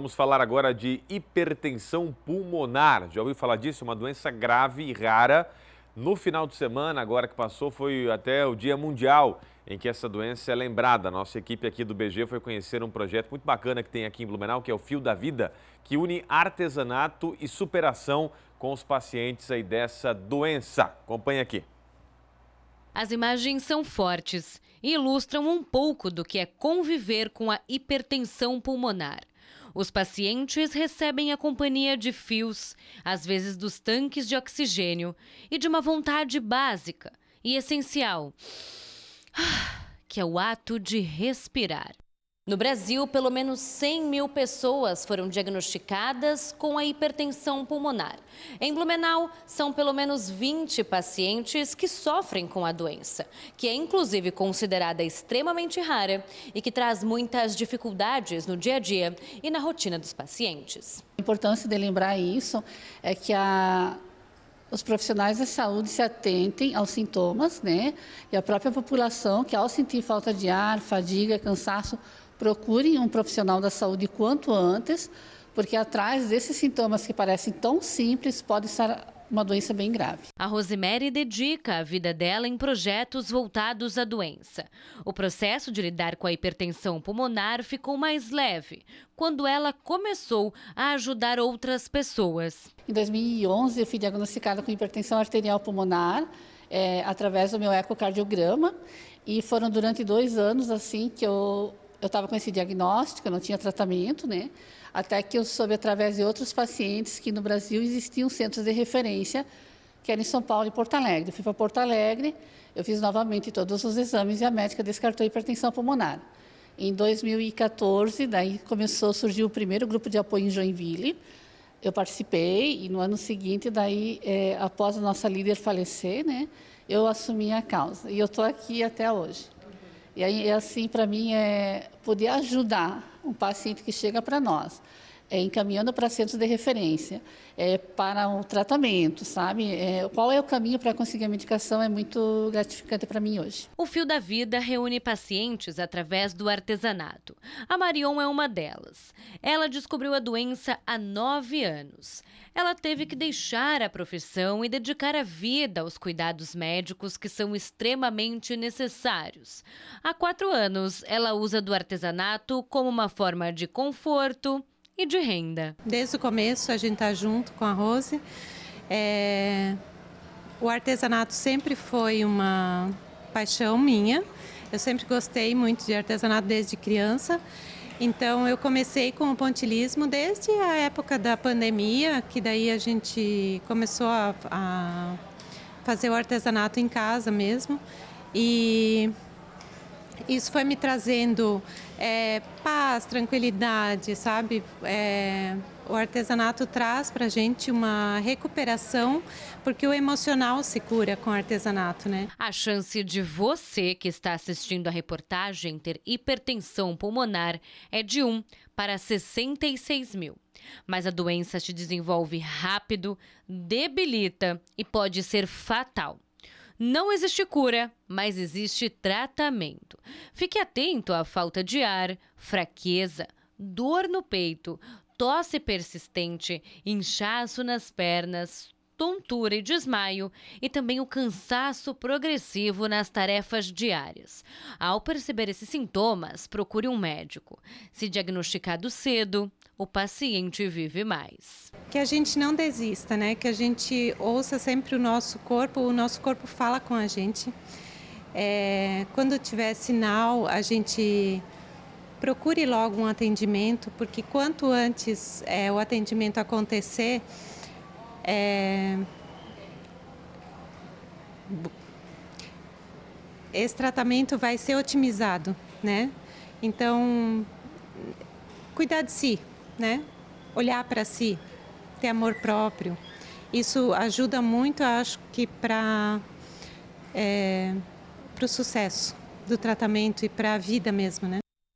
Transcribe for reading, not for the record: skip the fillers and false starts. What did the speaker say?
Vamos falar agora de hipertensão pulmonar. Já ouviu falar disso? Uma doença grave e rara. No final de semana, agora que passou, foi até o Dia Mundial em que essa doença é lembrada. Nossa equipe aqui do BG foi conhecer um projeto muito bacana que tem aqui em Blumenau, que é o Fio da Vida, que une artesanato e superação com os pacientes aí dessa doença. Acompanhe aqui. As imagens são fortes e ilustram um pouco do que é conviver com a hipertensão pulmonar. Os pacientes recebem a companhia de fios, às vezes dos tanques de oxigênio, e de uma vontade básica e essencial, que é o ato de respirar. No Brasil, pelo menos 100 mil pessoas foram diagnosticadas com a hipertensão pulmonar. Em Blumenau, são pelo menos 20 pacientes que sofrem com a doença, que é inclusive considerada extremamente rara e que traz muitas dificuldades no dia a dia e na rotina dos pacientes. A importância de lembrar isso é que os profissionais da saúde se atentem aos sintomas, né? E a própria população, que ao sentir falta de ar, fadiga, cansaço, procurem um profissional da saúde quanto antes, porque atrás desses sintomas que parecem tão simples pode estar uma doença bem grave. A Rosemary dedica a vida dela em projetos voltados à doença. O processo de lidar com a hipertensão pulmonar ficou mais leve quando ela começou a ajudar outras pessoas. Em 2011, eu fui diagnosticada com hipertensão arterial pulmonar através do meu ecocardiograma, e foram durante 2 anos assim que eu estava com esse diagnóstico, eu não tinha tratamento, né? Até que eu soube através de outros pacientes que no Brasil existiam centros de referência, que era em São Paulo e Porto Alegre. Eu fui para Porto Alegre, eu fiz novamente todos os exames e a médica descartou hipertensão pulmonar. Em 2014, daí começou a surgir o primeiro grupo de apoio em Joinville. Eu participei e no ano seguinte, daí, após a nossa líder falecer, né, eu assumi a causa. E eu estou aqui até hoje. E aí, assim, para mim, é poder ajudar um paciente que chega para nós, encaminhando para centros de referência, para o tratamento, sabe? Qual é o caminho para conseguir a medicação é muito gratificante para mim hoje. O Fio da Vida reúne pacientes através do artesanato. A Marion é uma delas. Ela descobriu a doença há 9 anos. Ela teve que deixar a profissão e dedicar a vida aos cuidados médicos que são extremamente necessários. Há 4 anos, ela usa do artesanato como uma forma de conforto e de renda. Desde o começo a gente está junto com a Rose. O artesanato sempre foi uma paixão minha. Eu sempre gostei muito de artesanato desde criança. Então eu comecei com o pontilhismo desde a época da pandemia, que daí a gente começou a fazer o artesanato em casa mesmo. E isso foi me trazendo paz, tranquilidade, sabe? O artesanato traz para a gente uma recuperação, porque o emocional se cura com o artesanato, né? A chance de você que está assistindo a reportagem ter hipertensão pulmonar é de 1 para 66 mil. Mas a doença se desenvolve rápido, debilita e pode ser fatal. Não existe cura, mas existe tratamento. Fique atento à falta de ar, fraqueza, dor no peito, tosse persistente, inchaço nas pernas, tontura e desmaio e também o cansaço progressivo nas tarefas diárias. Ao perceber esses sintomas, procure um médico. Se diagnosticado cedo, o paciente vive mais. Que a gente não desista, né? Que a gente ouça sempre o nosso corpo fala com a gente. Quando tiver sinal, a gente procure logo um atendimento, porque quanto antes o atendimento acontecer, esse tratamento vai ser otimizado, né? Então, cuidar de si, né? Olhar para si, ter amor próprio. Isso ajuda muito, acho que para o sucesso do tratamento e para a vida mesmo, né?